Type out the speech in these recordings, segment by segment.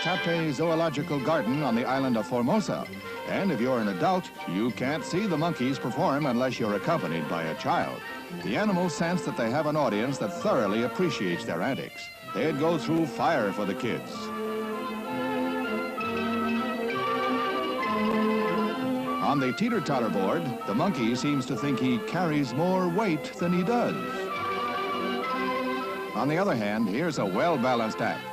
Tate Zoological Garden on the island of Formosa. And if you're an adult, you can't see the monkeys perform unless you're accompanied by a child. The animals sense that they have an audience that thoroughly appreciates their antics. They'd go through fire for the kids. On the teeter-totter board, the monkey seems to think he carries more weight than he does. On the other hand, here's a well-balanced act.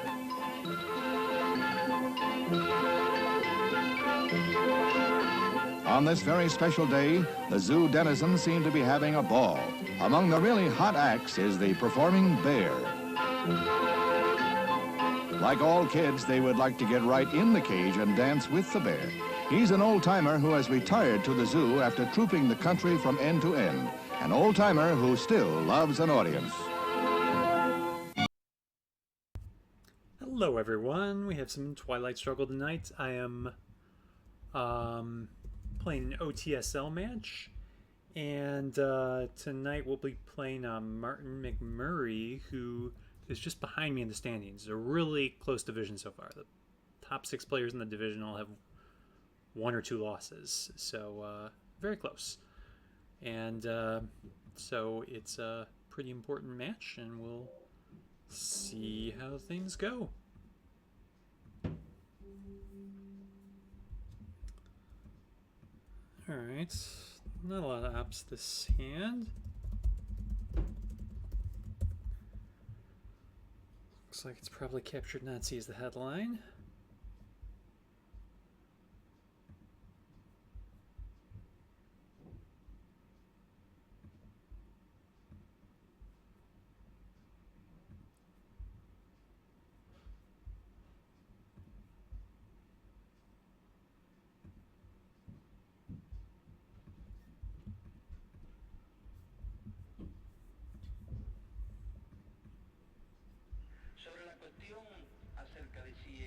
On this very special day, the zoo denizens seem to be having a ball. Among the really hot acts is the performing bear. Like all kids, they would like to get right in the cage and dance with the bear. He's an old-timer who has retired to the zoo after trooping the country from end to end. An old-timer who still loves an audience. Hello everyone, we have some Twilight Struggle tonight. I am playing an OTSL match, and tonight we'll be playing Martin McMurray, who is just behind me in the standings. A really close division so far. The top 6 players in the division all have 1 or 2 losses, so very close. And so it's a pretty important match, and we'll see how things go. Alright, not a lot of ops this hand. Looks like it's probably Captured Nazi as the headline.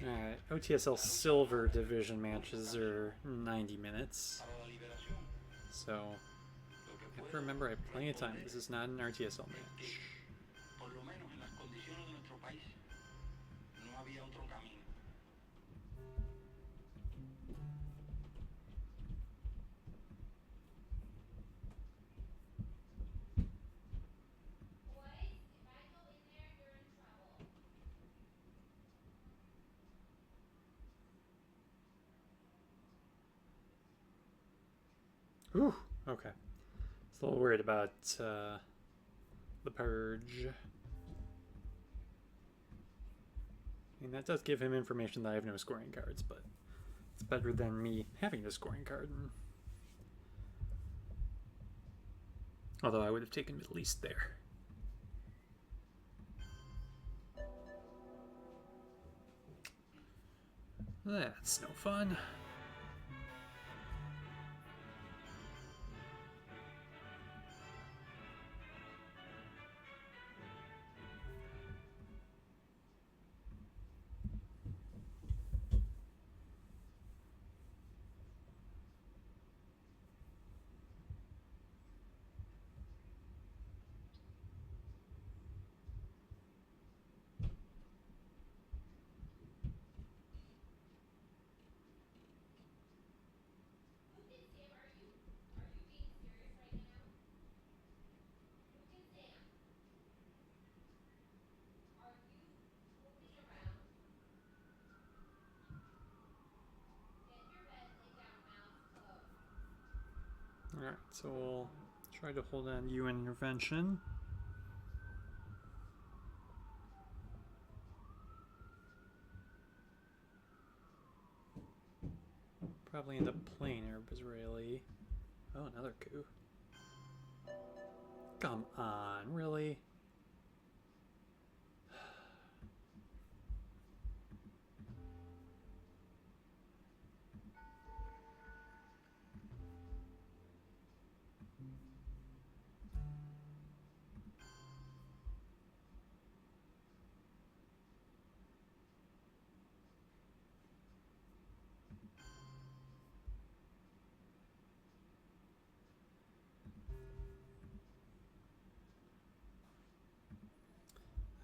Alright, OTSL Silver Division matches are 90 minutes. So, I have to remember I have plenty of time. This is not an RTSL match. Ooh, okay. It's a little worried about the purge. I mean, that does give him information that I have no scoring cards, but it's better than me having the scoring card. Although I would have taken Middle East there. That's no fun. Alright, so we'll try to hold on UN intervention. Probably end up playing Arab Israeli. Oh, another coup. Come on, really?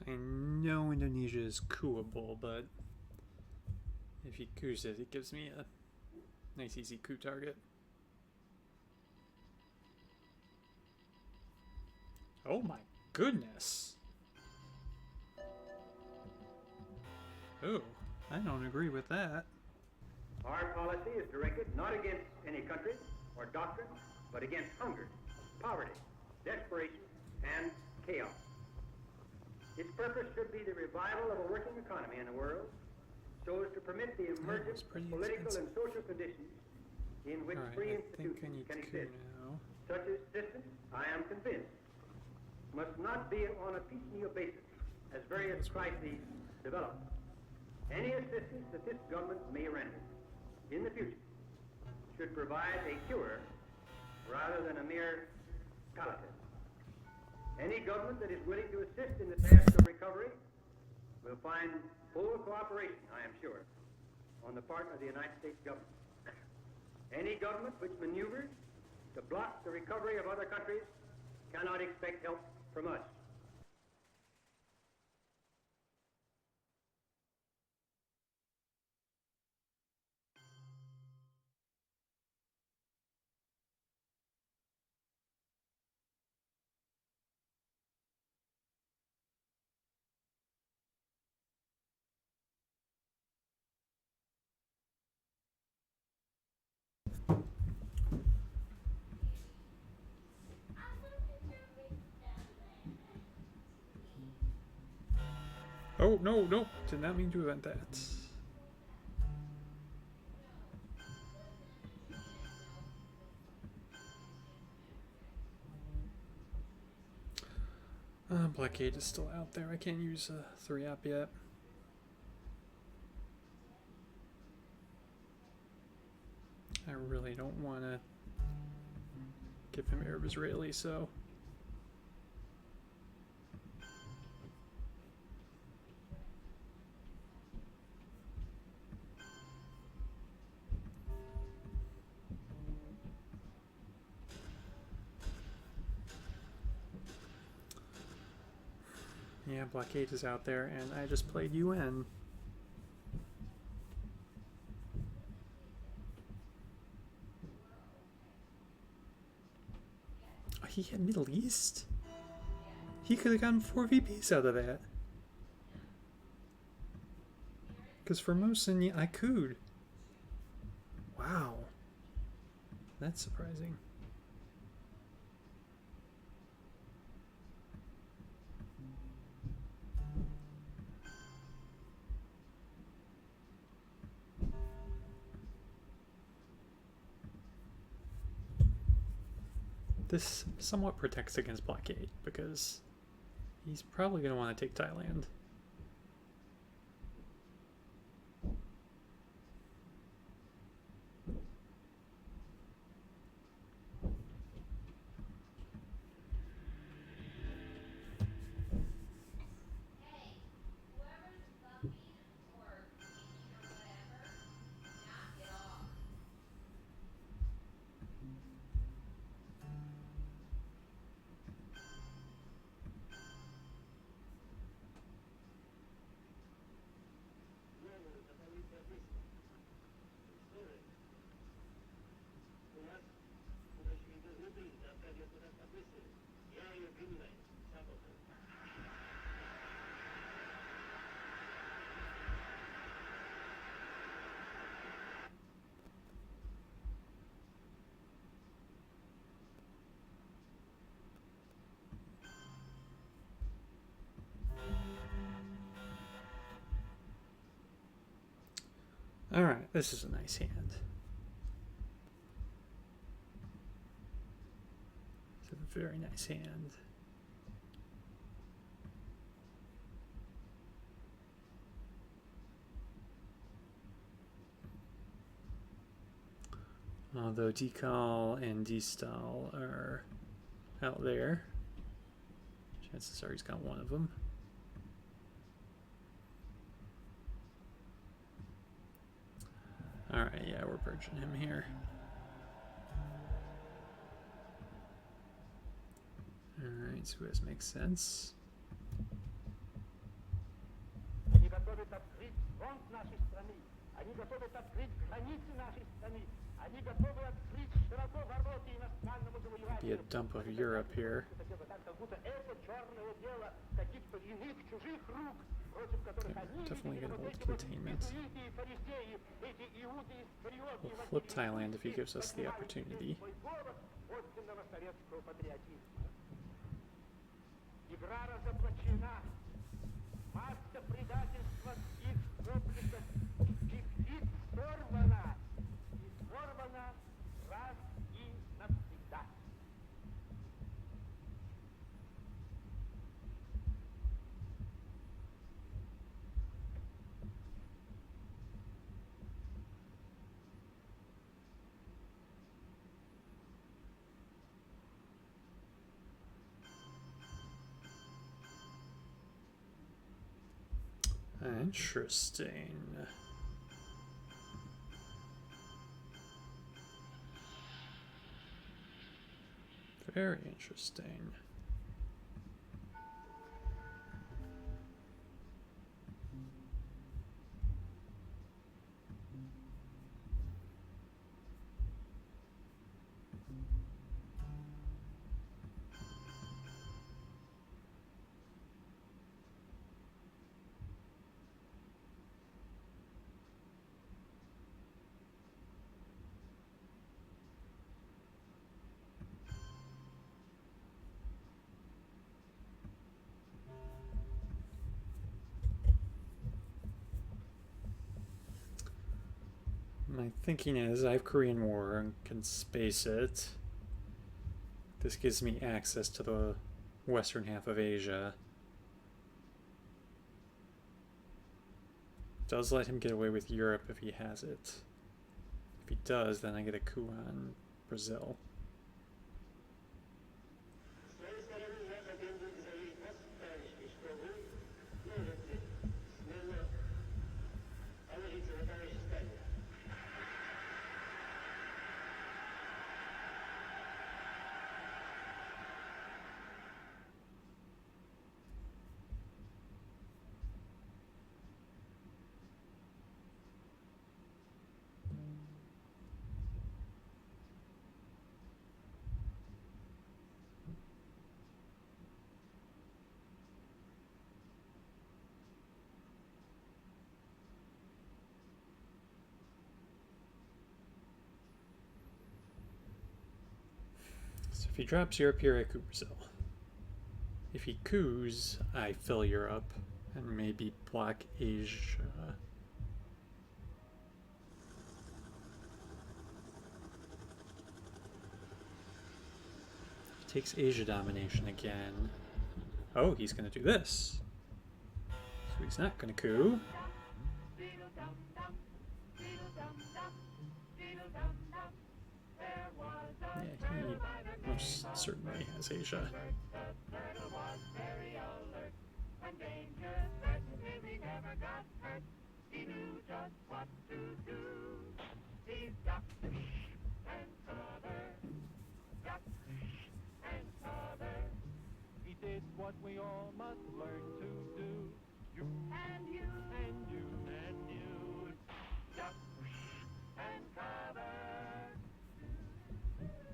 I know Indonesia is coupable, but If he coups it, it gives me a nice easy coup target. Oh my goodness! Oh, I don't agree with that. Our policy is directed not against any country or doctrine, but against hunger, poverty, desperation, and chaos. Its purpose should be the revival of a working economy in the world, so as to permit the emergence of political and social conditions in which free institutions can exist. Such a system, I am convinced, must not be on a piecemeal basis as various crises develop. Any assistance that this government may render in the future should provide a cure rather than a mere palliative. Any government that is willing to assist in the task of recovery will find full cooperation, I am sure, on the part of the United States government. Any government which maneuvers to block the recovery of other countries cannot expect help from us. Oh, no, no, did not mean to event that. Blockade is still out there. I can't use a 3-op yet. I really don't want to give him Arab Israeli, so... yeah, blockade is out there, and I just played UN. Oh, he had Middle East? He could have gotten 4 VPs out of that. Because Formosan, I could. Wow. That's surprising. This somewhat protects against blockade, because he's probably going to want to take Thailand. Alright, this is a nice hand. It's a very nice hand. Although decal and destall are out there, chances are he's got one of them. Alright, yeah, we're purging him here. Alright, Suez makes sense. Они готовят открыть границы нашей страны. Они готовы открыть широко ворота иностранному завоеванию. Be a dump of Europe here. Как будто это черное дело каких-то иных чужих рук, против которых они Definitely видели gonna вот hold эти вот containment. иезуиты и фарисеи, эти иуды искариоты. We'll flip Thailand if he gives us the opportunity. Подлинного советского патриотизма. Игра разоблачена. Маска предательства их обликов, их вид сорвана. И сорвана раз и навсегда. Interesting. Very interesting. My thinking is I have Korean War and can space it. This gives me access to the western half of Asia. Does let him get away with Europe if he has it. If he does, then I get a coup on Brazil. So if he drops Europe here, I coup Brazil. If he coups, I fill Europe and maybe block Asia. If he takes Asia domination again. Oh, he's going to do this. So he's not going to coup. Yeah, he most certainly has Asia. He did what we all must learn to do. You and you and you and you. Duck and cover.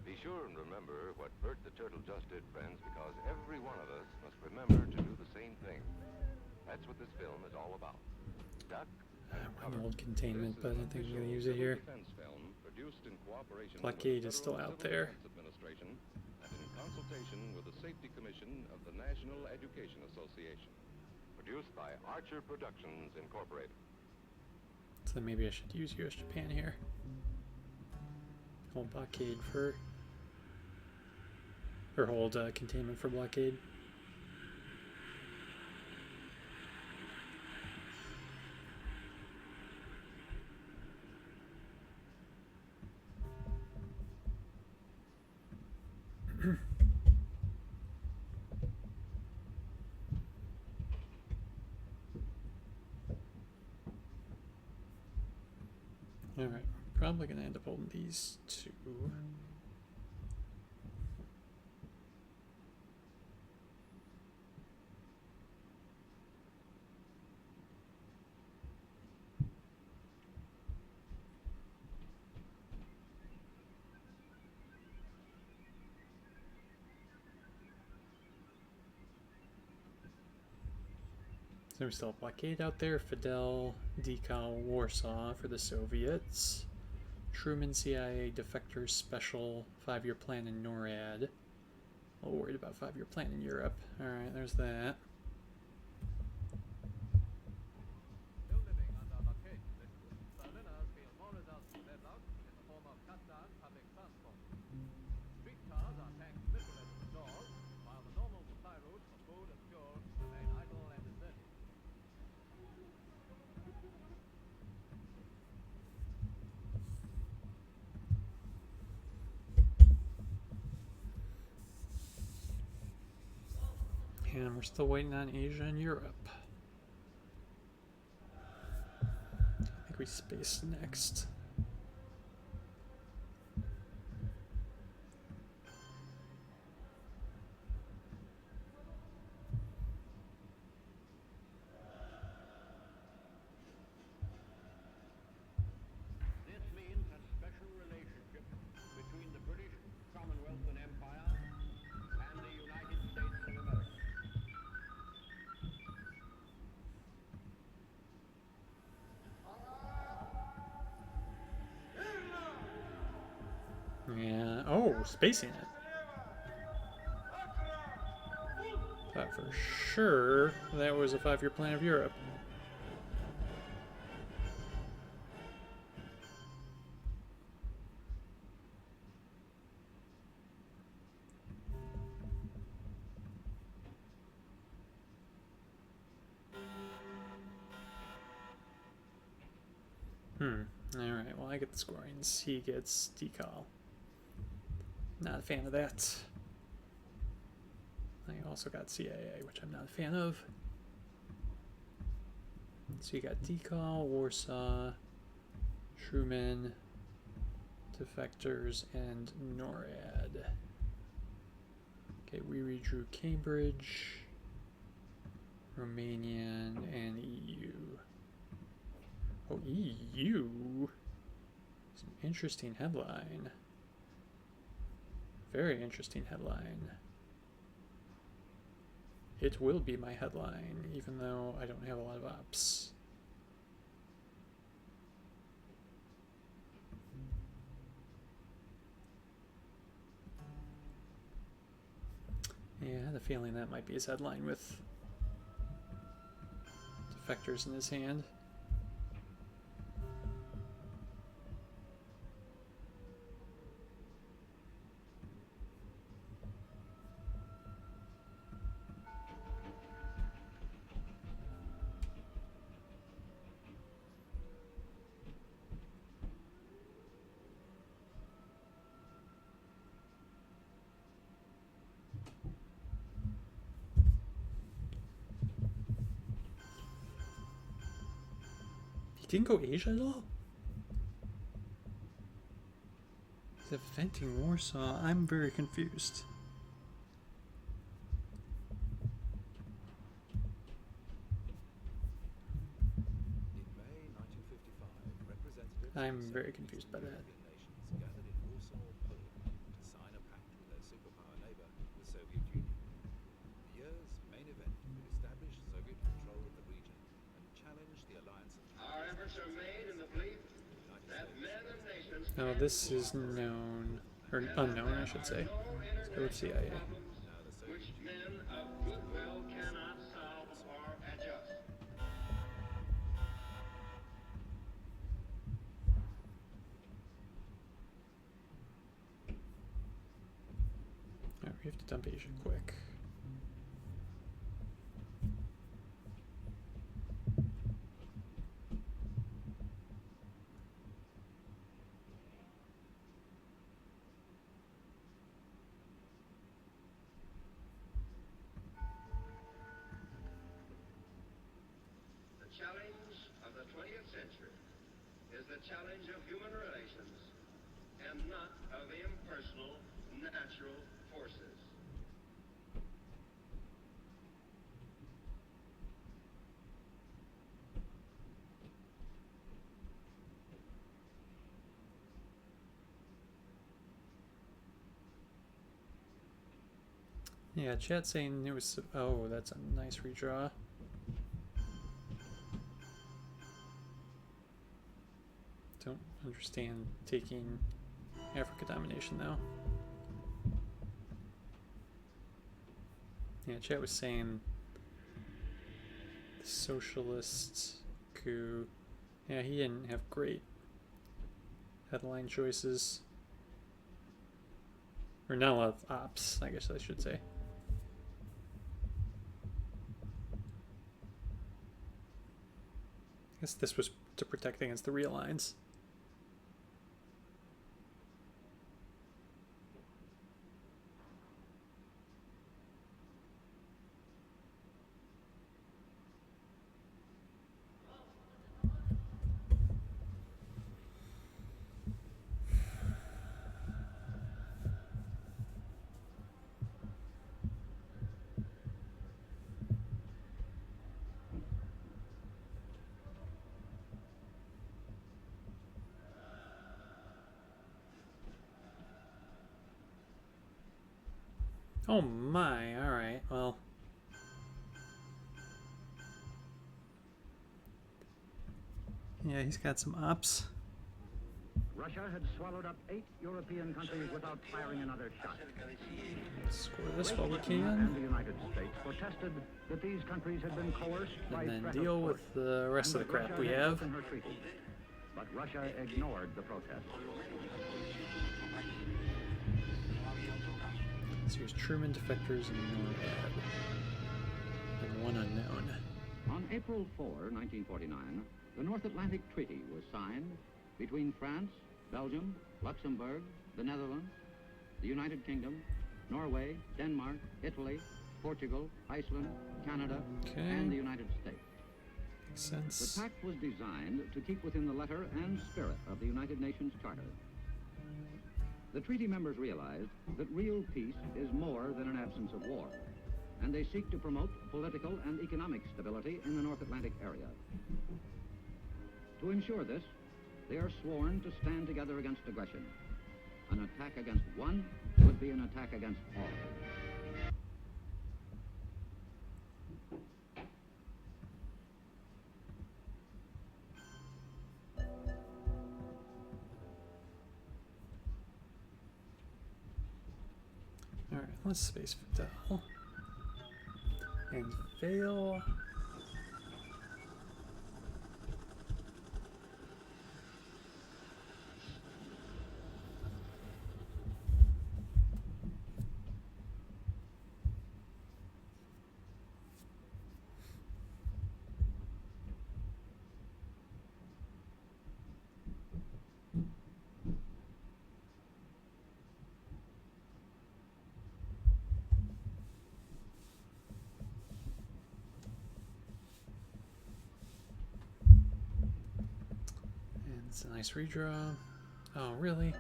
Be sure and remember what Bert the Turtle just did, friends, because every one of us must remember to do the same thing. That's what this film is all about. Duck and We're cover. in old containment, but I don't think we're going to use it here. Blockade is still out there. Administration and in consultation with the Safety Commission of the National Education Association. Produced by Archer Productions Incorporated. So maybe I should use US Japan here. Hold blockade for, or hold containment for blockade. Alright, probably going to end up holding these two. So we still have blockade out there. Fidel, Decal, Warsaw for the Soviets. Truman, CIA, defectors, special, 5-year plan in NORAD. A little worried about 5-year plan in Europe. Alright, there's that. Still living under blockade conditions, Berliners feel more results from deadlock in the form of cut down public transport. Streetcars are packed literally to the doors, while the normal supply routes for food and fuel remain idle and deserted. And we're still waiting on Asia and Europe. I think we space next. This means a special relationship between the British Commonwealth and Empire and the United States of America. Yeah. Oh, spacing it. Thought for sure that was a 5-year plan of Europe. Alright, well, I get the scorings. He gets decal. Not a fan of that. I also got CIA, which I'm not a fan of. So you got decal, Warsaw, Truman, defectors, and NORAD. Okay, we redrew Cambridge, Romanian, and EU. Oh, EU? It's an interesting headline. Very interesting headline. It will be my headline, even though I don't have a lot of ops. Yeah, I had a feeling that might be his headline with defectors in his hand. Didn't go Asia at all? He's inventing Warsaw. I'm very confused. In May 1955, representatives I'm of very 7 confused by Eastern that. European nations gathered in Warsaw, Poland, to sign a pact with their superpower neighbor, the Soviet Union. The year's main event would establish Soviet control of the region and challenge the alliance of Our efforts are made in the belief that men of nations Now this is known, or unknown I should say. Let's go with CIA. now the Soviet which men of goodwill cannot solve or adjust. Alright, we have to dump Asia quick. The challenge of the 20th century is the challenge of human relations and not of impersonal natural forces. Yeah, chat saying it was. Oh, that's a nice redraw. Don't understand taking Africa domination though. Yeah, chat was saying the socialist coup. Yeah, he didn't have great headline choices. Or not a lot of ops, I guess I should say. I guess this was to protect against the realigns. Oh my, alright, well. Yeah, he's got some ops. Russia had swallowed up 8 European countries without firing another shot. Score this while we And can. the United States protested that these countries had been coerced by And then threat deal of force, with the rest of and the that crap Russia we had have. broken her treaty. But Russia ignored the protest. So here's Truman, defectors, and NORAD. And one unknown. On April 4, 1949, the North Atlantic Treaty was signed between France, Belgium, Luxembourg, the Netherlands, the United Kingdom, Norway, Denmark, Italy, Portugal, Iceland, Canada, Okay. and the United States. Makes The sense. pact was designed to keep within the letter and spirit of the United Nations Charter. The treaty members realized that real peace is more than an absence of war, and they seek to promote political and economic stability in the North Atlantic area. To ensure this, they are sworn to stand together against aggression. An attack against one would be an attack against all. Alright, let's space Fidel. And fail. And it's a nice redraw. Oh, really?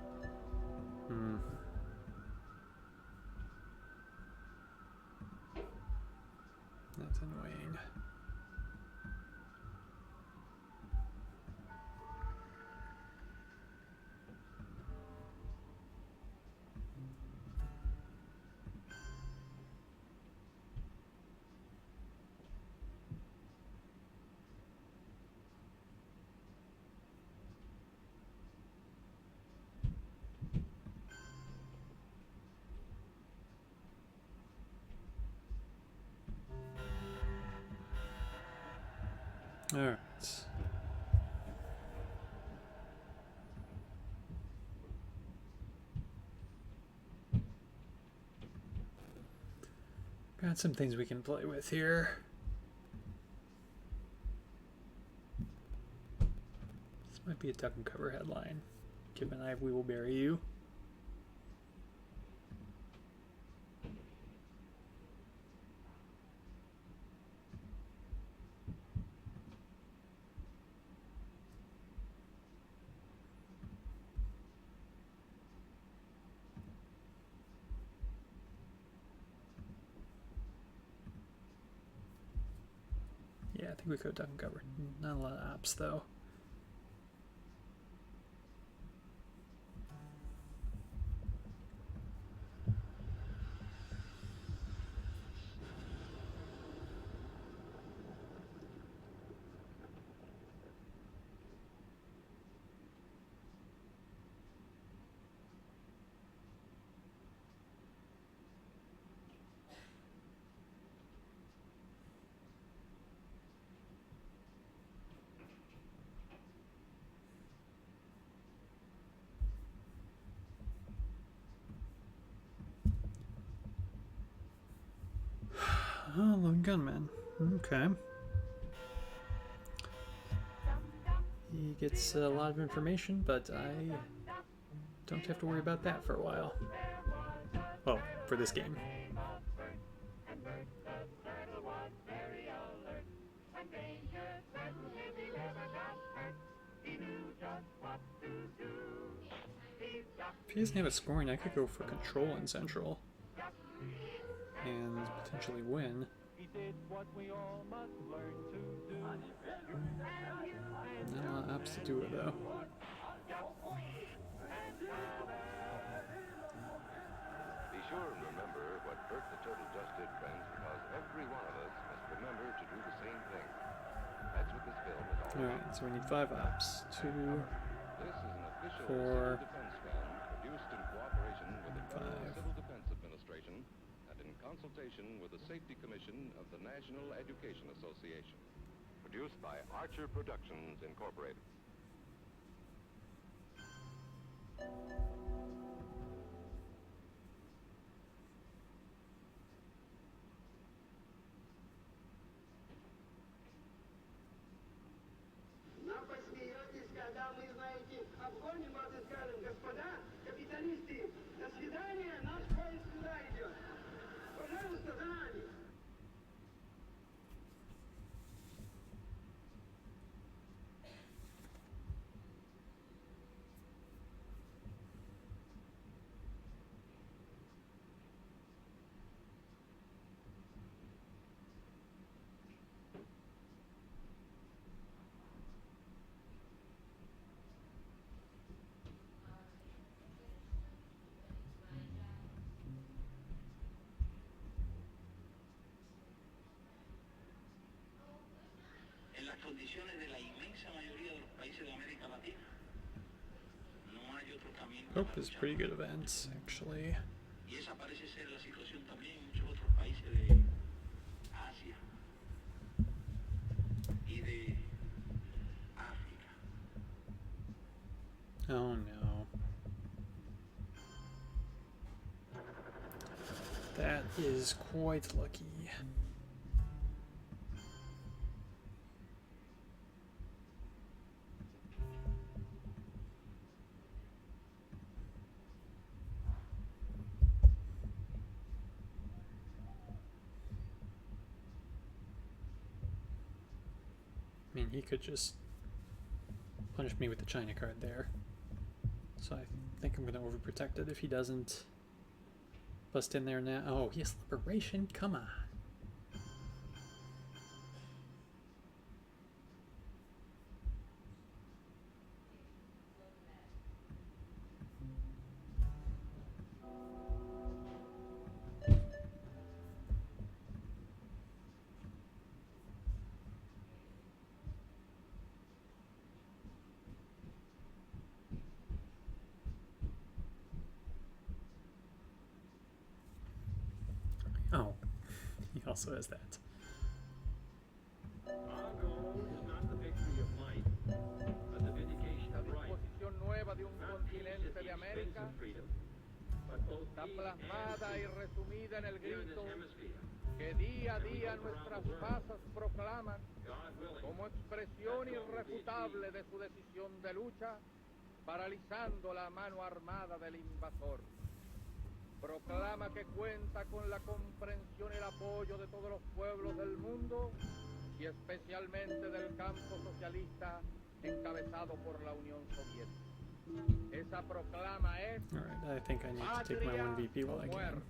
That's annoying. Alright. Got some things we can play with here. This might be a duck and cover headline. Give an eye, we will bury you. Yeah, I think we could duck and cover. Not a lot of ops though. Oh, lone gunman. Okay. He gets a lot of information, but I don't have to worry about that for a while. Well, for this game. If he doesn't have a scoring, I could go for control in Central. And potentially win. Not a lot of ops to do it, though. Be sure and remember what Bert the Turtle just did, friends, because every one of us must remember to do the same thing. That's what this film is all about. Alright, so we need 5 ops. 2, This is an official 4, civil defense film produced in cooperation with the Federal 5. Civil Defense Administration and in consultation with the Safety Commission of the National Education Association. Produced by Archer Productions, Incorporated. Нам посмеетесь, когда мы, знаете, обгоним вас и скажем: господа капиталисты, до свидания, наш поезд сюда идет. Пожалуйста, за нами. En las condiciones de la inmensa mayoría de los países de América Latina, no hay otro camino. Hope is pretty good events, actually. Y esa parece ser la situación también en muchos otros países de Asia y de África. Oh no. That is quite lucky. I mean, he could just punish me with the China card there. So I think I'm going to overprotect it if he doesn't bust in there now. Oh, he has Liberation? Come on. Oh, he also has that. Our goal is not the victory of might, but the vindication La of right. disposición nueva de un Not peace at continente the de expense América of freedom, but both está peace plasmada y and freedom resumida en el here in this grito hemisphere. que día a día nuestras masas proclaman God willing, como expresión irrefutable de su decisión de lucha, paralizando la mano armada del invasor. Proclama que cuenta con la comprensión y el apoyo de todos los pueblos del mundo y especialmente del campo socialista encabezado por la Unión Soviética. Esa proclama es Alright, I think I need to take my 1 VP while I can. muerte.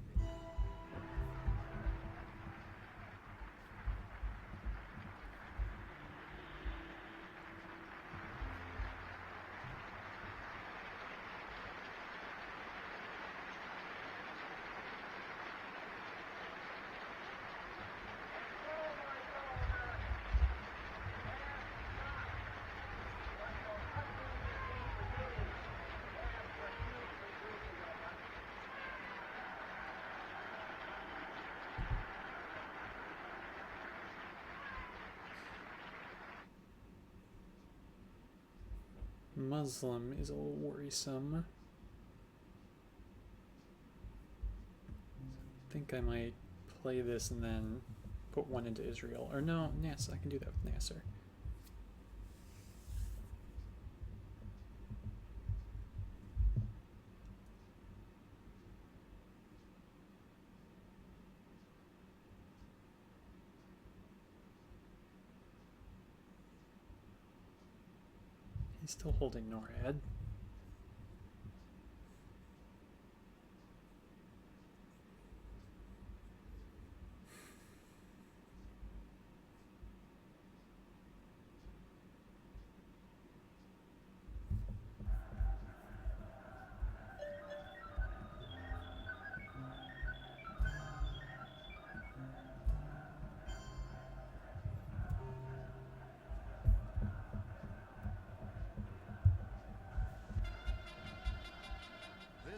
Muslim is a little worrisome. I think I might play this and then put one into Israel. Or no, Nasser. I can do that with Nasser. He's still holding NORAD.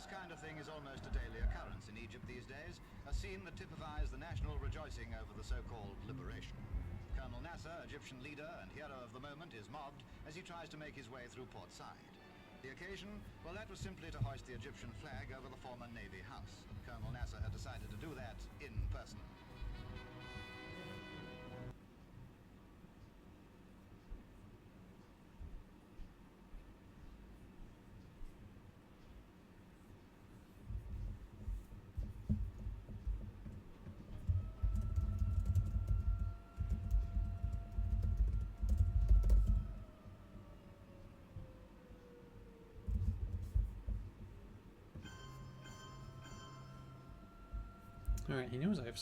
This kind of thing is almost a daily occurrence in Egypt these days, a scene that typifies the national rejoicing over the so-called liberation. Colonel Nasser, Egyptian leader and hero of the moment, is mobbed as he tries to make his way through Port Said. The occasion? Well, that was simply to hoist the Egyptian flag over the former Navy house. Colonel Nasser had decided to do that in person. Alright, he knows I have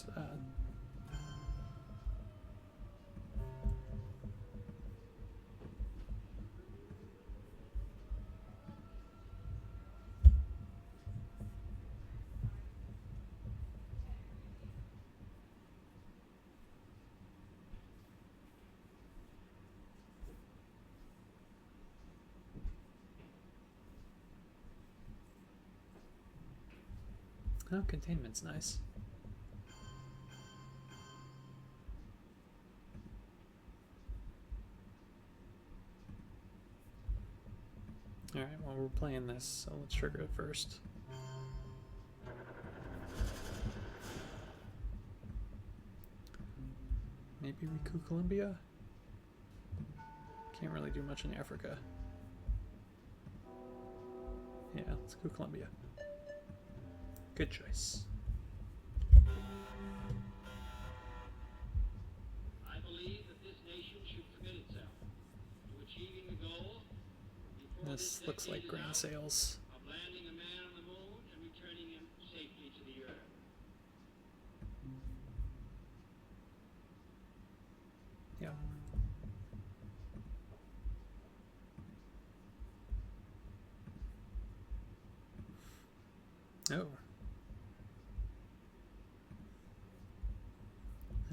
Oh, containment's nice. Alright, well, we're playing this, so let's trigger it first. Maybe we coup Colombia? Can't really do much in Africa. Yeah, let's coup Colombia. Good choice. I believe that this nation should commit itself to achieving the goal before This looks like grain sales. of landing a man on the moon and returning him safely to the earth. Yeah. Oh.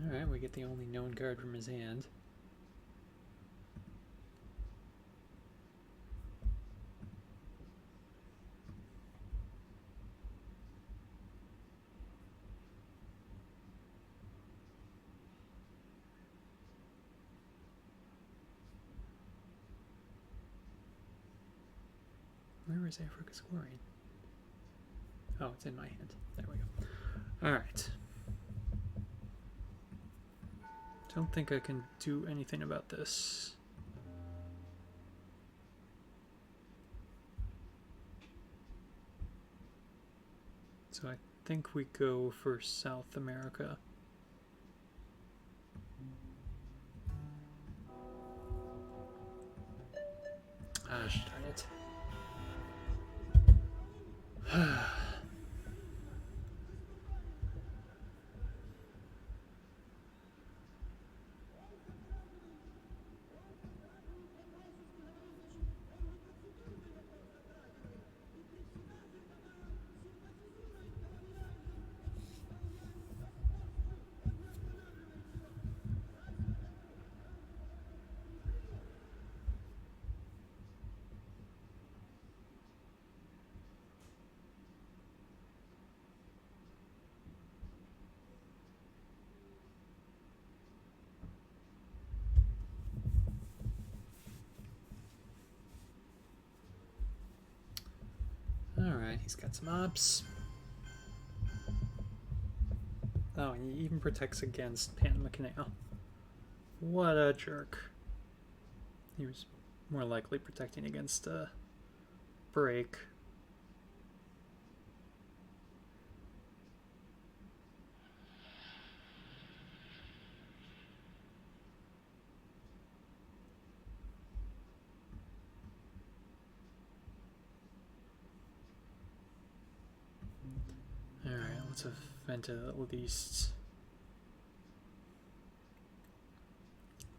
Alright, we get the only known card from his hand. Where is Africa scoring? Oh, it's in my hand. There we go. Alright. Don't think I can do anything about this. So I think we go for South America. Ah, darn it. Alright, he's got some ops. Oh, and he even protects against Panama Canal. What a jerk. He was more likely protecting against break. Alright, let's event it at least.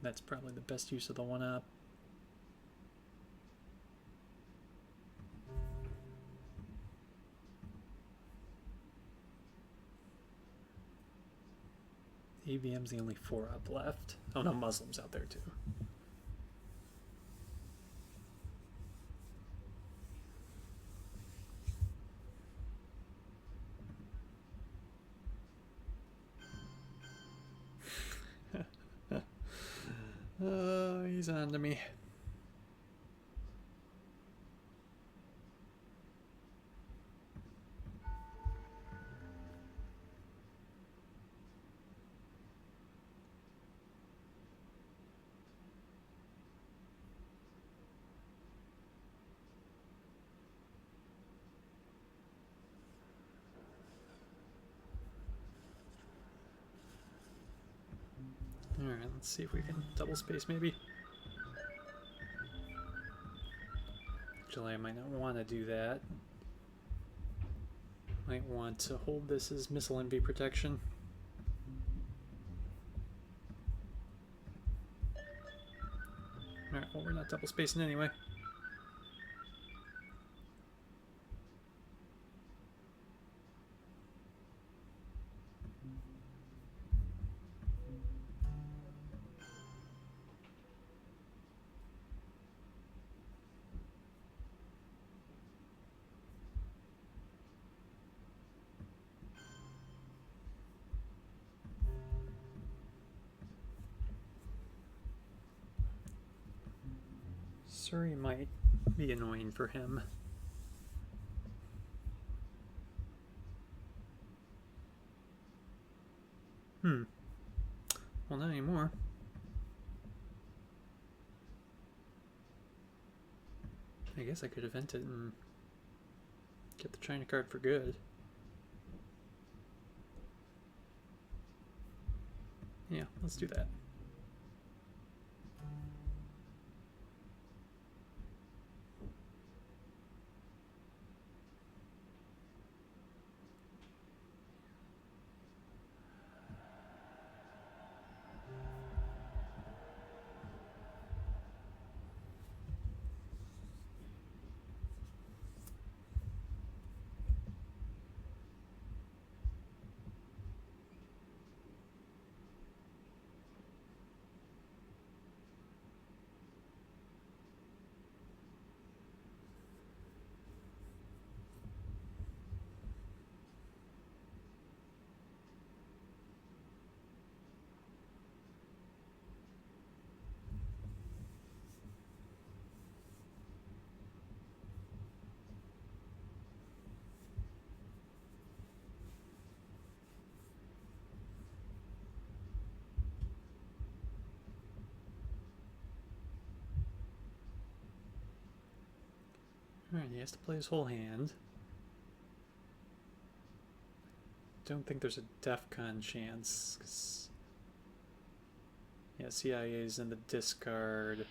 That's probably the best use of the 1-up. AVM's the only 4-up left. Oh no, Muslims out there too. Oh, he's on to me. Alright, let's see if we can double space maybe. Actually, I might not want to do that. Might want to hold this as missile envy protection. Alright, well, we're not double spacing anyway. Surrey might be annoying for him. Well, not anymore. I guess I could event it and get the China card for good. Yeah, let's do that. Alright, he has to play his whole hand. Don't think there's a DEFCON chance, 'cause yeah, CIA's in the discard,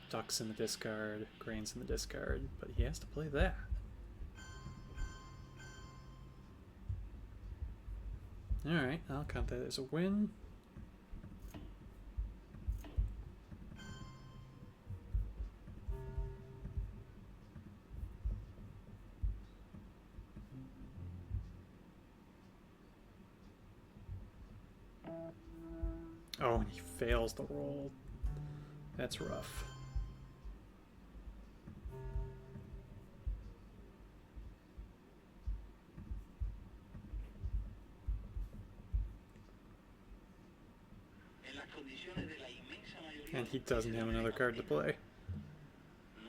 Duck's in the discard, Grain's in the discard, but he has to play that. Alright, I'll count that as a win. Oh, and he fails the roll. That's rough. And he doesn't have another card to play.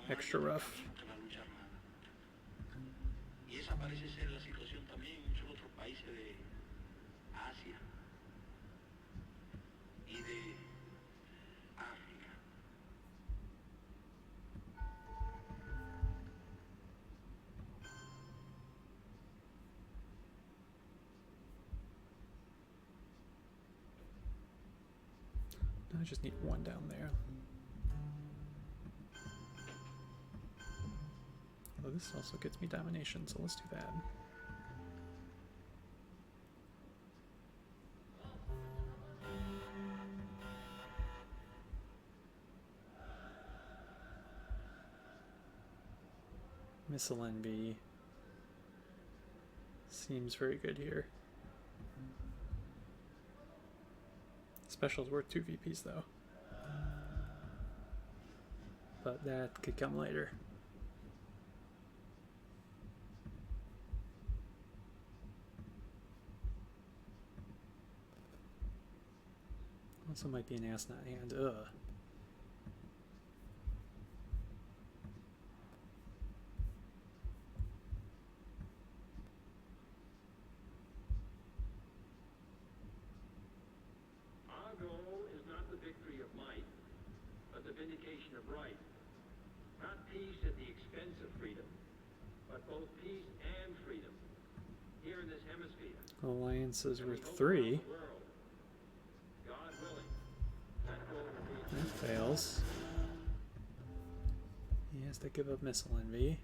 Extra rough. Y esa parece ser la situación también en muchos otros países de Asia. I just need one down there. Well, this also gets me domination, so let's do that. Missile envy seems very good here. Special's worth 2 VPs though. But that could come later. Also might be an ass not hand. Ugh. Our goal is not the victory of might, but the vindication of right. Not peace at the expense of freedom, but both peace and freedom here in this hemisphere. Alliances And we worth hope 3. around the world. God willing, that goal will be That achieved. fails. He has to give up missile envy.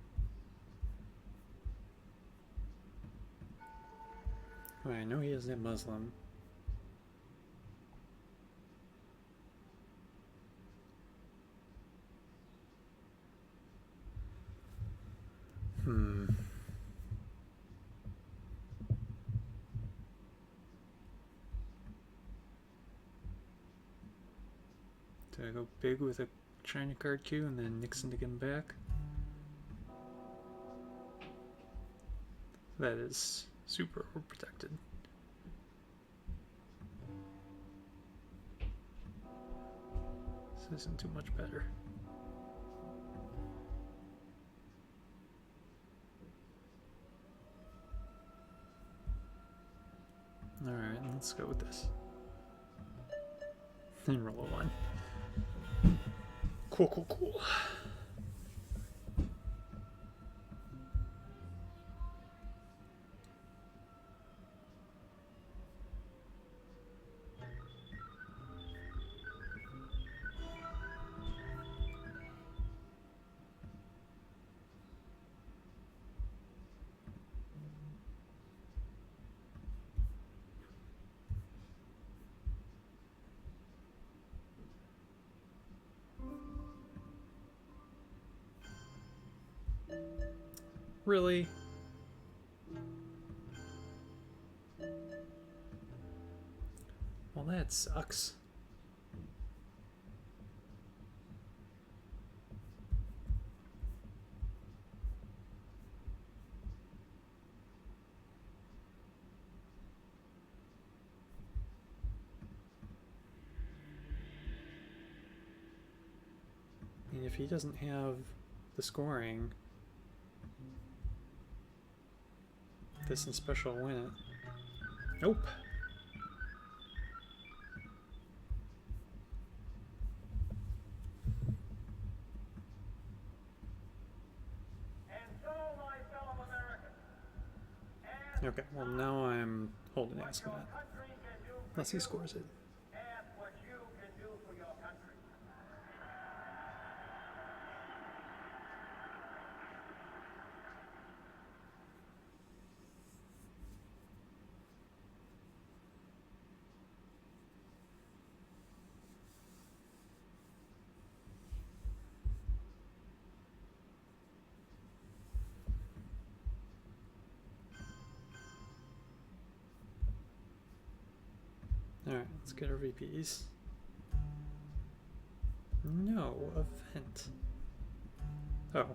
Oh, I know he isn't Muslim. Do I go big with a China card queue and then Nixon to get him back? That is super overprotected. This isn't too much better. Alright, let's go with this. And roll a 1. Cool, cool, cool. Really? Well, that sucks. I mean, if he doesn't have the scoring, this and special win it. Nope. And so, my fellow Americans, ask Okay, well now I'm holding ass for your that. country can do for Unless he you. scores it. Ask what you can do for your country. Alright, let's get our VPs. No, event. Oh,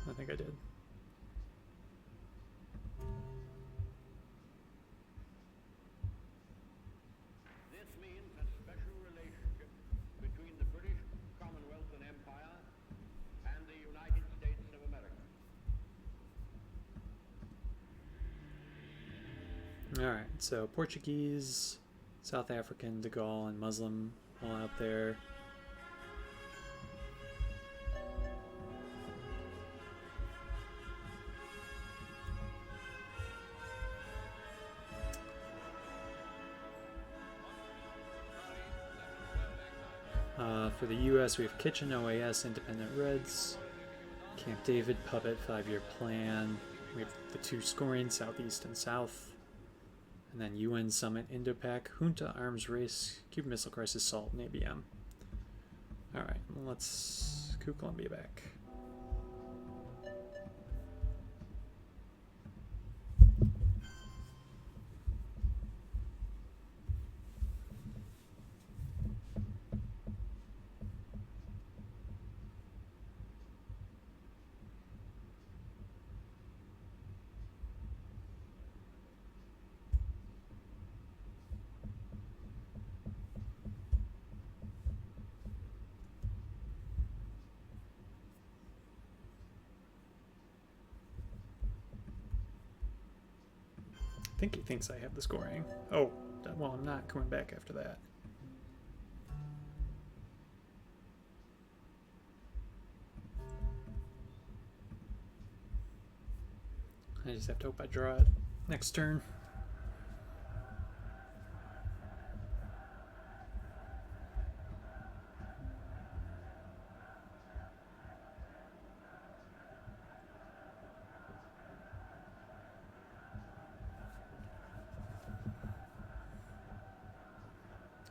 I think I did. This means a special relationship between the British Commonwealth and Empire and the United States of America. Alright, so Portuguese, South African, De Gaulle, and Muslim all out there. For the U.S., we have Kitchen, OAS, Independent Reds, Camp David, Puppet, 5-Year Plan. We have the 2 scoring, Southeast and South. And then UN Summit, Indo-Pac, Junta, Arms Race, Cuban Missile Crisis, SALT, and ABM. Alright, let's coup Columbia back. I think he thinks I have the scoring. Oh, well, I'm not coming back after that. I just have to hope I draw it next turn.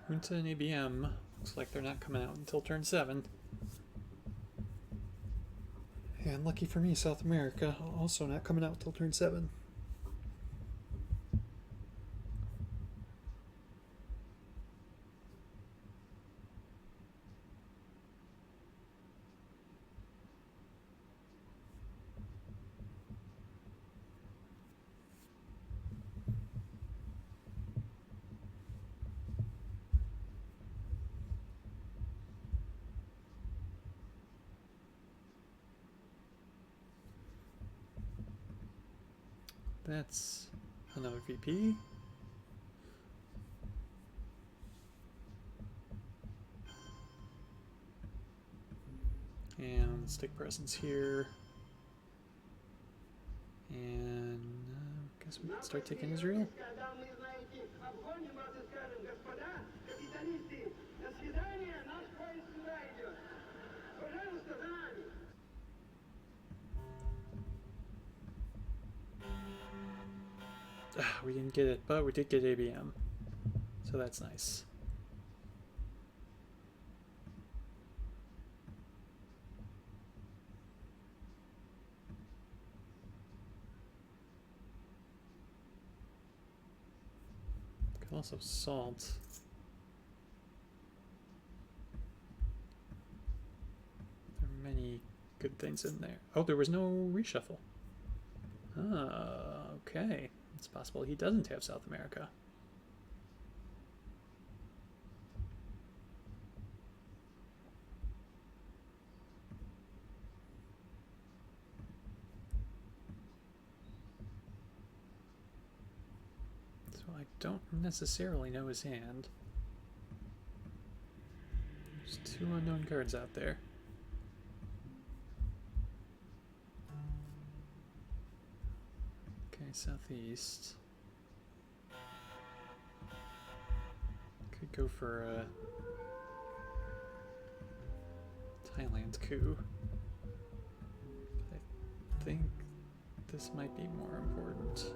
Junta and ABM, looks like they're not coming out until turn 7. And lucky for me, South America, also not coming out until turn 7. That's another VP. And stick presence here. And I guess we can start taking Israel. We didn't get it, but we did get ABM. So that's nice. Could also salt. There are many good things in there. Oh, there was no reshuffle. Ah, okay. It's possible he doesn't have South America. So I don't necessarily know his hand. There's 2 unknown cards out there. Okay, Southeast. Could go for a Thailand coup. I think this might be more important.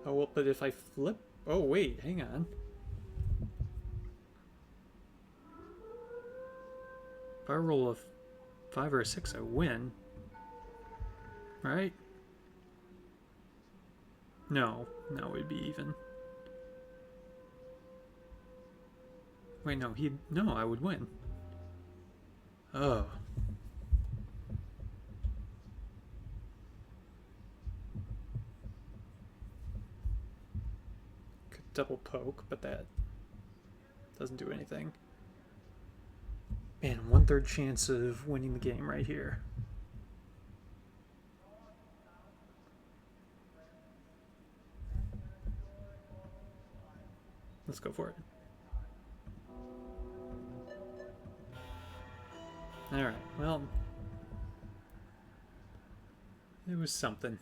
Oh, well, but if I flip... Oh, wait, hang on. If I roll a 5 or a 6, I win. Right? No, it'd be even. Wait, no, I would win. Oh. Could double poke, but that doesn't do anything. Man, 1/3 chance of winning the game right here. Let's go for it. Alright, well, it was something.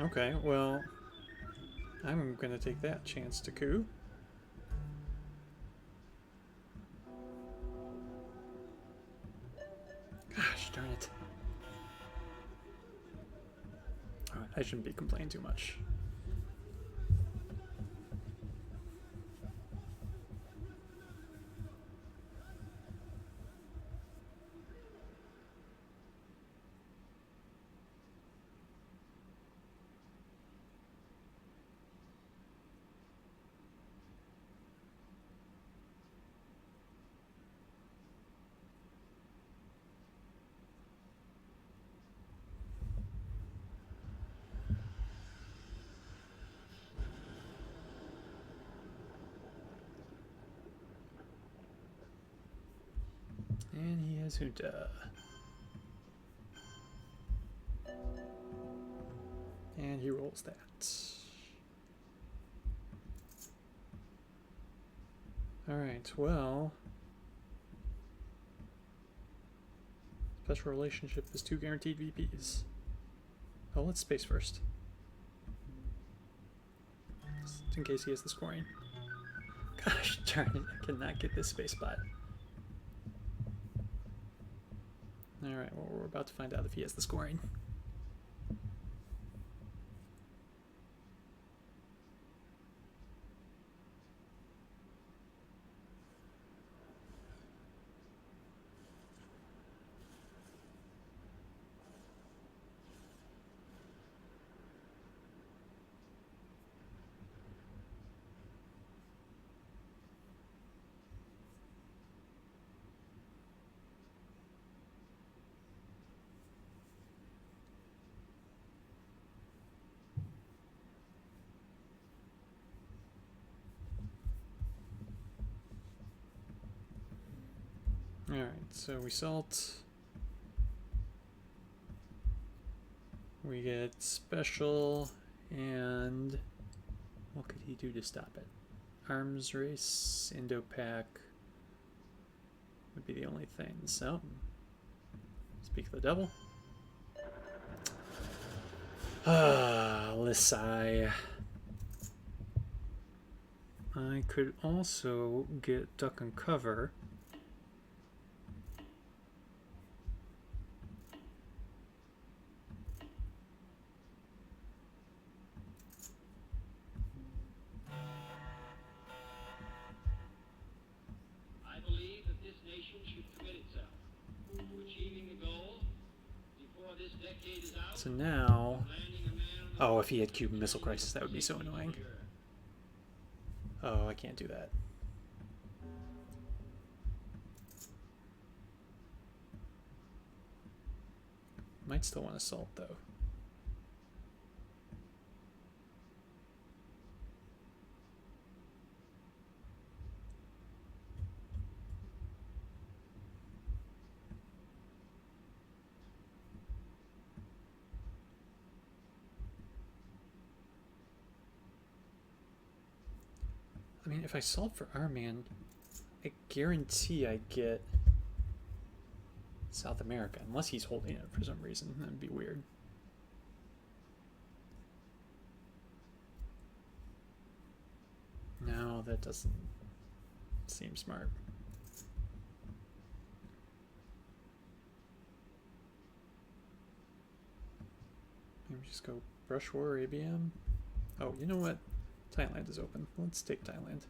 Okay, well, I'm gonna take that chance to coup. Gosh darn it. Alright, I shouldn't be complaining too much. And he has Junta. And he rolls that. Alright, well. Special relationship is 2 guaranteed VPs. Oh, let's space first. Just in case he has the scoring. Gosh darn it, I cannot get this space spot. Alright, well, we're about to find out if he has the scoring. Alright, so we salt. We get special, and what could he do to stop it? Arms race, Indo-Pac would be the only thing. So, speak of the devil. Ah, Lisai. I could also get duck and cover. I believe that this nation should commit itself to achieving the goal before this decade is out. So now, Landing a man on the oh, if he had Cuban Missile Crisis, that would be so annoying. Oh, I can't do that. Might still want to assault though. I mean, if I solve for our man, I guarantee I get South America, unless he's holding it for some reason. That'd be weird. No, that doesn't seem smart. Maybe just go Brush War, ABM. Oh, you know what? Thailand is open. Let's take Thailand.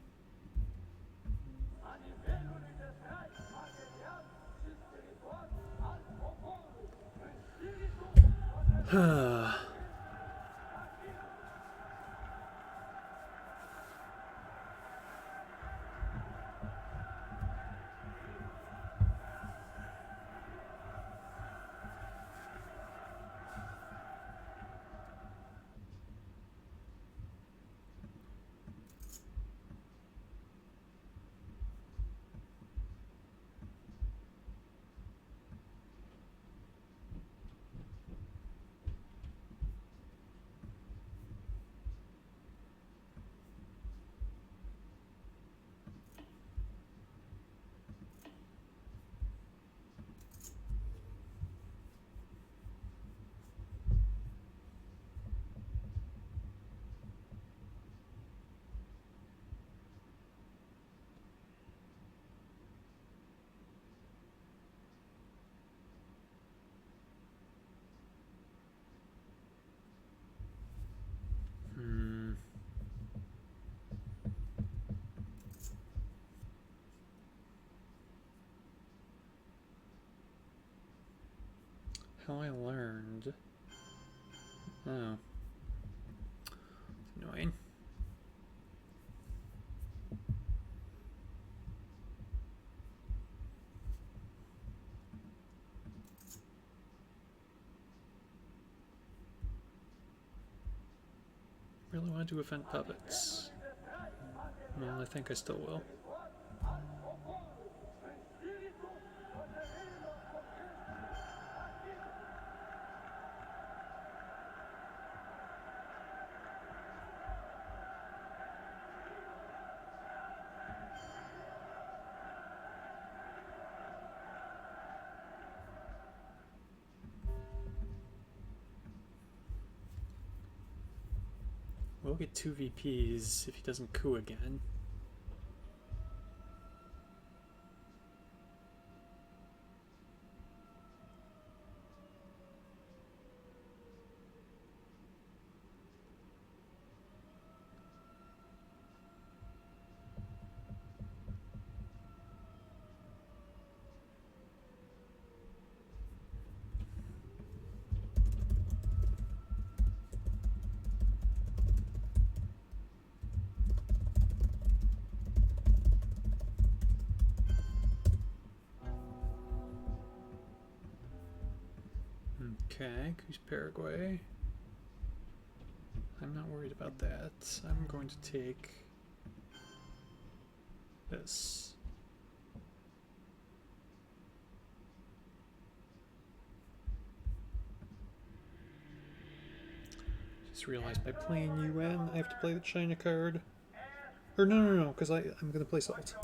How I learned. Oh. It's annoying. Really want to offend puppets. Well, I think I still will. We'll get 2 VPs if he doesn't coup again. Okay, who's Paraguay? I'm not worried about that. I'm going to take this. Just realized by playing UN, I have to play the China card. Or no, because I'm going to play Salt.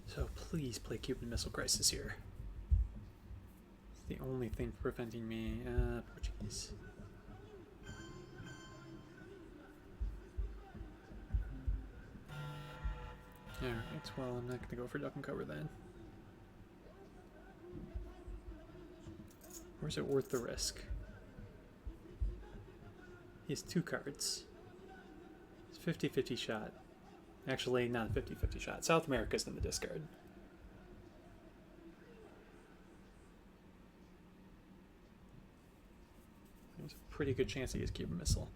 So please play Cuban Missile Crisis here. It's the only thing preventing me. Portuguese. Alright, well, I'm not going to go for duck and cover then. Or is it worth the risk? He has 2 cards. It's 50-50 shot. Actually, not a 50-50 shot. South America's in the discard. There's a pretty good chance he has Cuban Missile.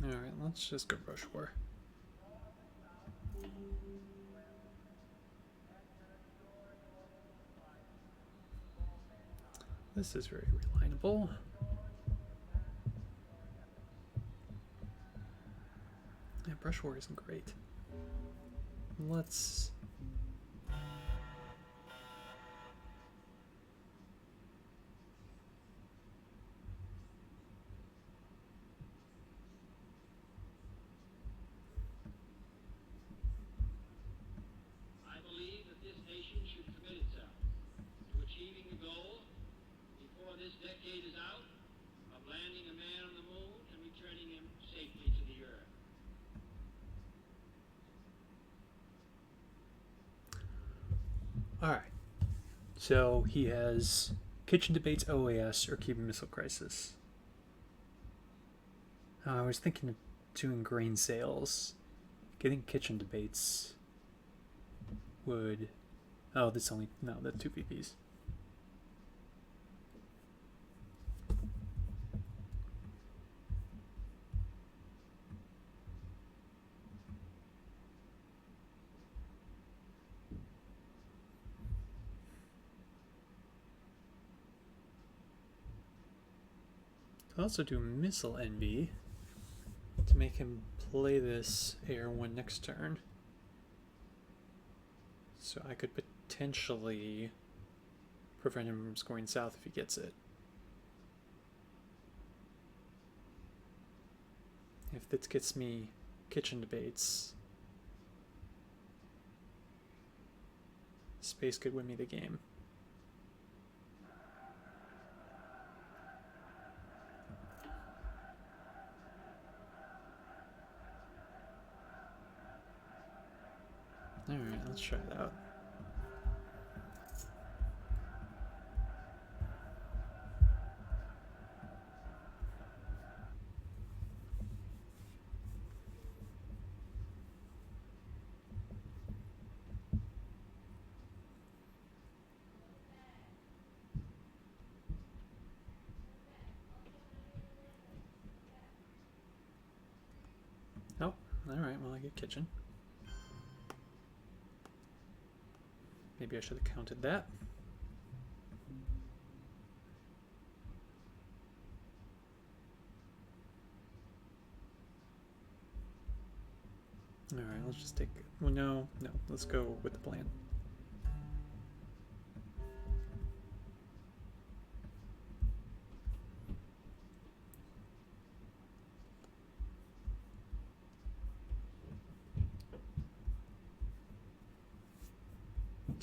Alright, let's just go Rush War. This is very reliable. Yeah, Brush War isn't great. Let's... I believe that this nation should commit itself to achieving the goal before this decade is out of landing a man on the moon and returning him safely to the earth. Alright. So he has Kitchen Debates OAS or Cuban Missile Crisis. I was thinking of doing grain sales. Getting Kitchen Debates would... Oh, that's only... No, that's 2 VPs. I'll also do Missile Envy to make him play this air one next turn. So I could potentially prevent him from scoring south if he gets it. If this gets me kitchen debates, space could win me the game. Alright, let's try it out. Oh, alright, well I get kitchen. Maybe I should have counted that. Alright, let's just take... Well, no, let's go with the plan.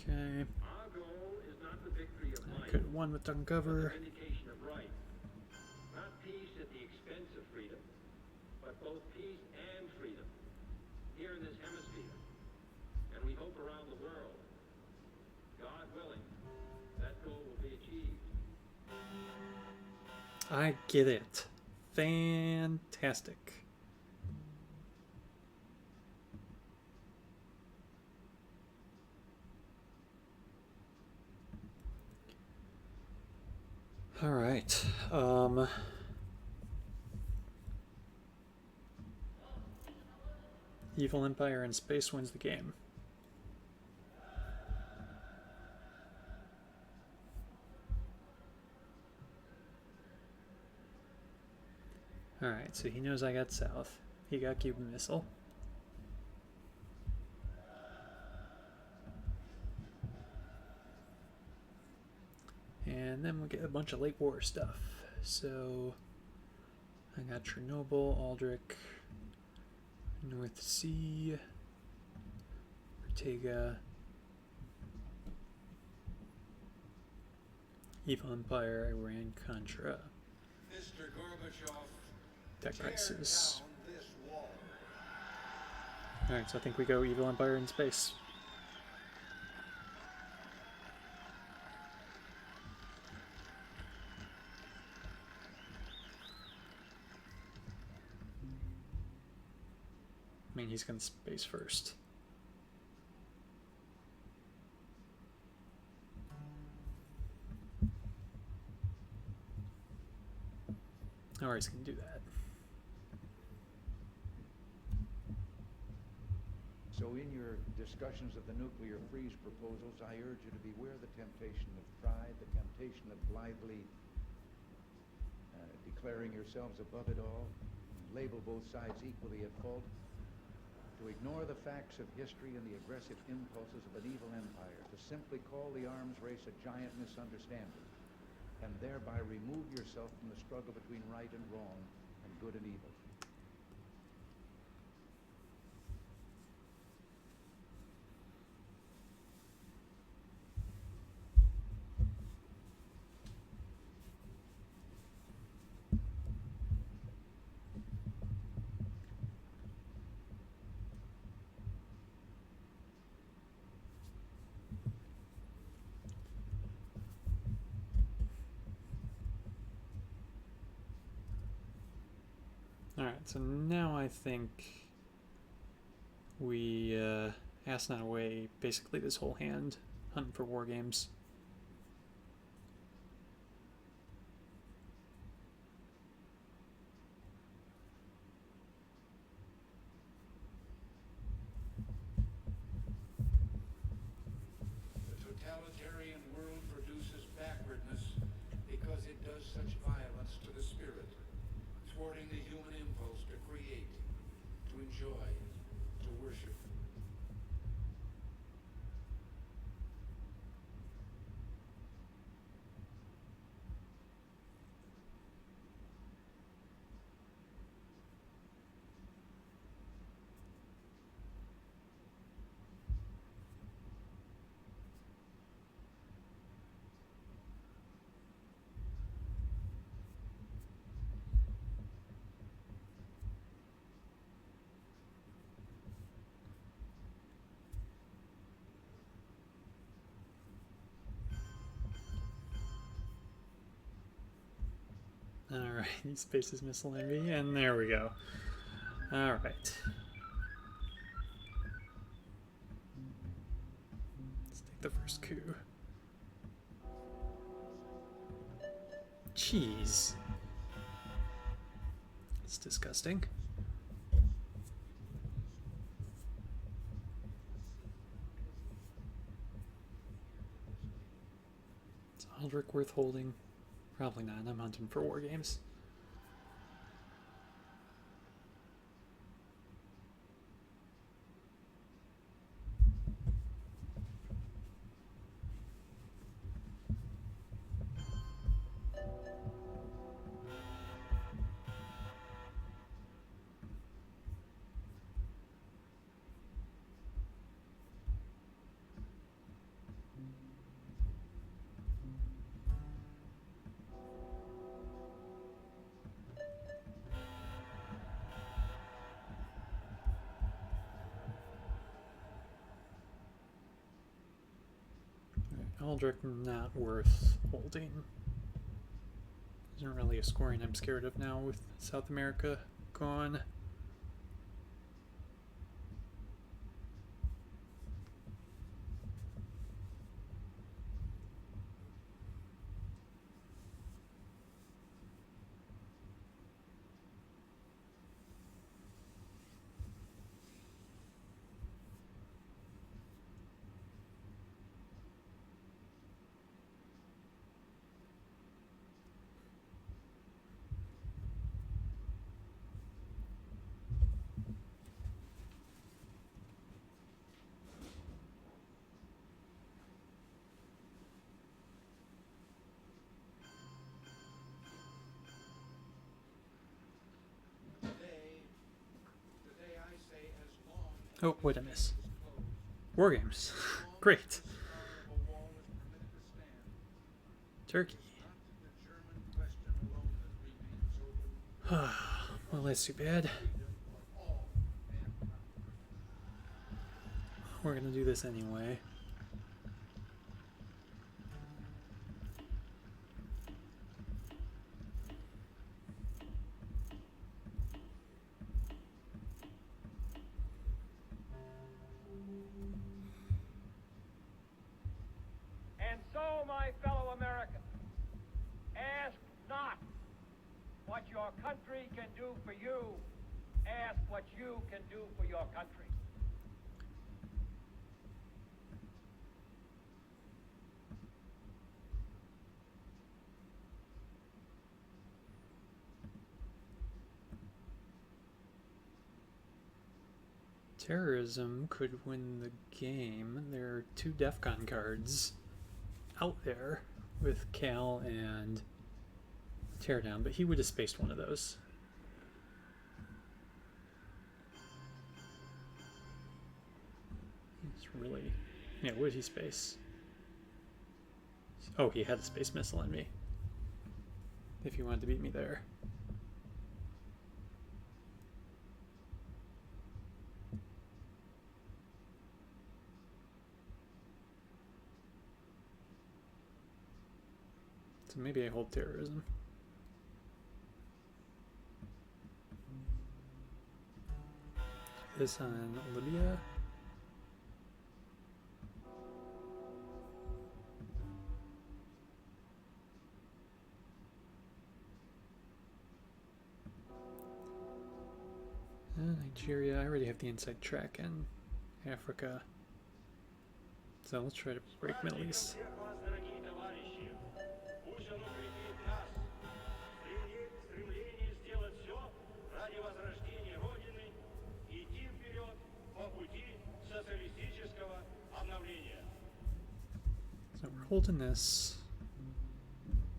Okay. Our goal is not the victory of I might, could have won with tongue cover. but the vindication of right. Not peace at the expense of freedom, but both peace and freedom here in this hemisphere, and we hope around the world. God willing, that goal will be achieved. I get it. Fantastic. All right. Evil Empire in space wins the game. All right, so he knows I got south. He got Cuban Missile. And then we'll get a bunch of late war stuff. So I got Chernobyl, Aldrich, North Sea, Ortega, Evil Empire, Iran, Contra. Mr. Gorbachev, Deck prices. down this wall. Alright, so I think we go Evil Empire in space. I mean, he's going to space first. Alright, he's going to do that. So in your discussions of the nuclear freeze proposals, I urge you to beware the temptation of pride, the temptation of blithely declaring yourselves above it all, label both sides equally at fault, to ignore the facts of history and the aggressive impulses of an evil empire, to simply call the arms race a giant misunderstanding, and thereby remove yourself from the struggle between right and wrong and good and evil. Alright, so now I think we asinine away basically this whole hand, hunting for war games. The totalitarian world produces backwardness because it does such violence to the spirit. thwarting the human impulse to create, to enjoy, to worship. Alright, he spaces missile envy, and there we go. Alright. Let's take the first coup. Jeez. It's disgusting. Is Aldrich worth holding? Probably not. I'm hunting for war games. Aldrich not worth holding. Isn't really a scoring I'm scared of now with South America gone. Oh, wait, I miss. War games. Great. Turkey. Well, that's too bad. We're gonna do this anyway. And so, my fellow Americans, ask not what your country can do for you. Ask what you can do for your country. Terrorism could win the game. There are 2 DEFCON cards out there with Cal and Teardown, but he would have spaced one of those. It's really... Yeah, would he space? Oh, he had a space missile on me. If he wanted to beat me there. So maybe I hold terrorism. This on Libya. Nigeria. I already have the inside track in Africa. So let's try to break Middle East. holding this.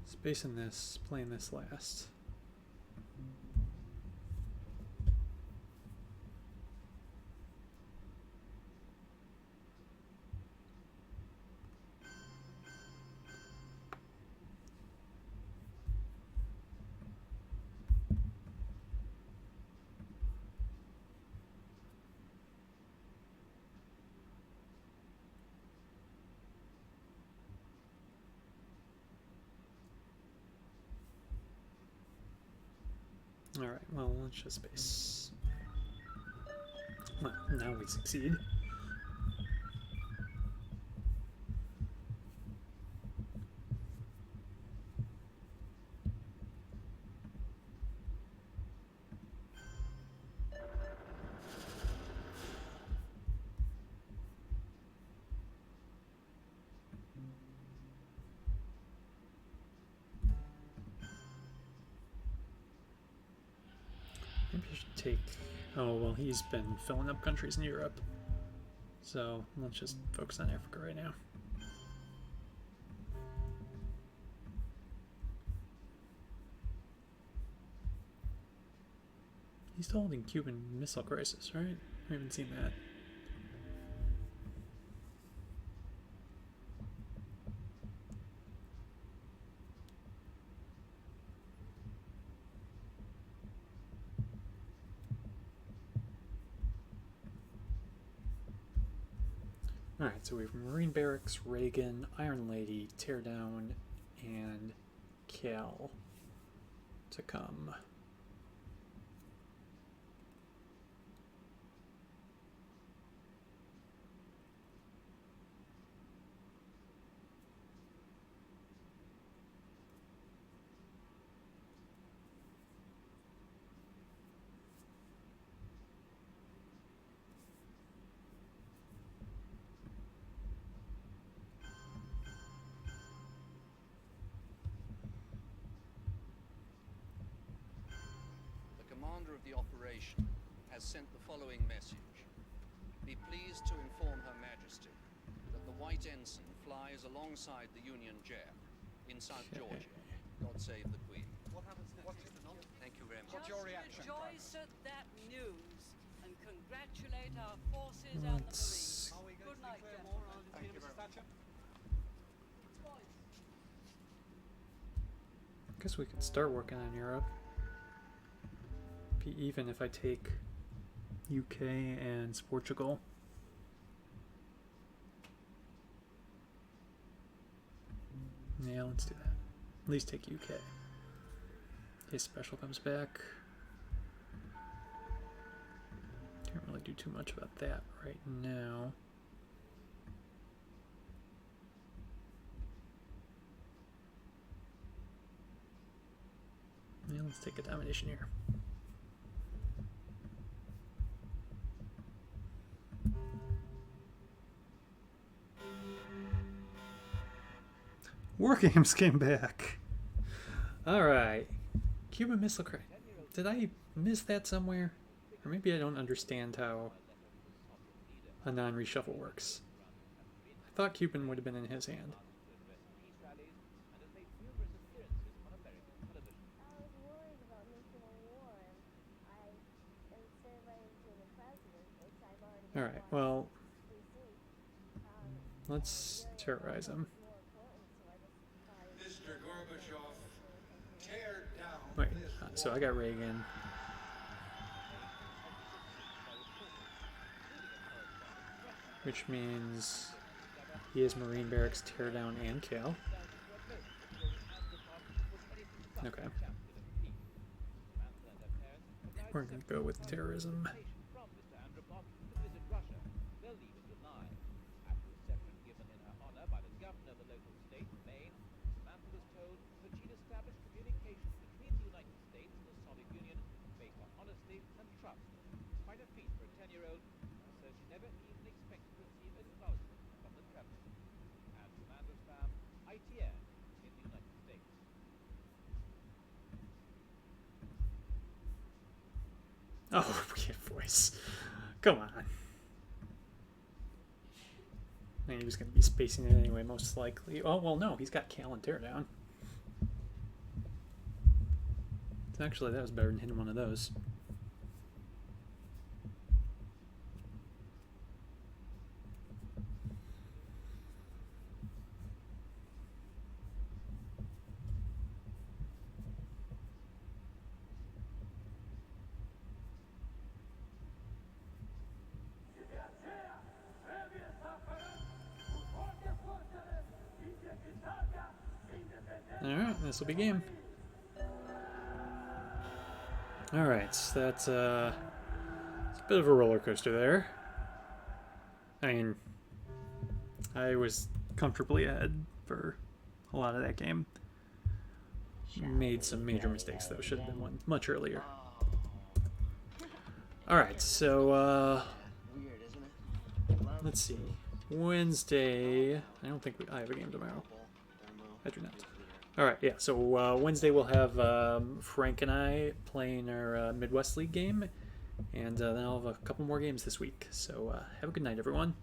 Spacing this, playing this last. Alright, well, let's just space. Well, now we succeed. Maybe I should take... Oh, well, he's been filling up countries in Europe. So, let's just focus on Africa right now. He's still holding Cuban Missile Crisis, right? I haven't seen that. Alright, so we have Marine Barracks, Reagan, Iron Lady, Teardown, and Cal to come. Commander of the operation has sent the following message. Be pleased to inform Her Majesty that the White Ensign flies alongside the Union Jack in South Georgia. God save the Queen. What happens next? Thank you very much. What's your reaction? Rejoice at that news and congratulate our forces and the Marines. Good night, gentlemen. Thank you very much. I guess we could start working on Europe. Even if I take UK and Portugal. Yeah, let's do that. At least take UK. His special comes back. Can't really do too much about that right now. Yeah, let's take a domination here. War Games came back. Alright. Cuban Missile Crisis. Did I miss that somewhere? Or maybe I don't understand how a non-reshuffle works. I thought Cuban would have been in his hand. Alright, well, let's terrorize him. Mr. Gorbachev, tear down. Wait, so I got Reagan. Which means he has Marine Barracks, Teardown, and Cal. Okay. We're gonna go with terrorism. Oh, weird voice. Come on. I mean, he was going to be spacing it anyway, most likely. Oh, well, no, he's got Cal and Teardown. Actually, that was better than hitting one of those. Alright, this will be game. Alright, so that's it's a bit of a roller coaster there. I mean, I was comfortably ahead for a lot of that game. Made some major mistakes, though. Should have been one much earlier. Alright, so, let's see. Wednesday... I don't think I have a game tomorrow. I do not. Alright, yeah, so Wednesday we'll have Frank and I playing our Midwest League game, and then I'll have a couple more games this week. So have a good night, everyone.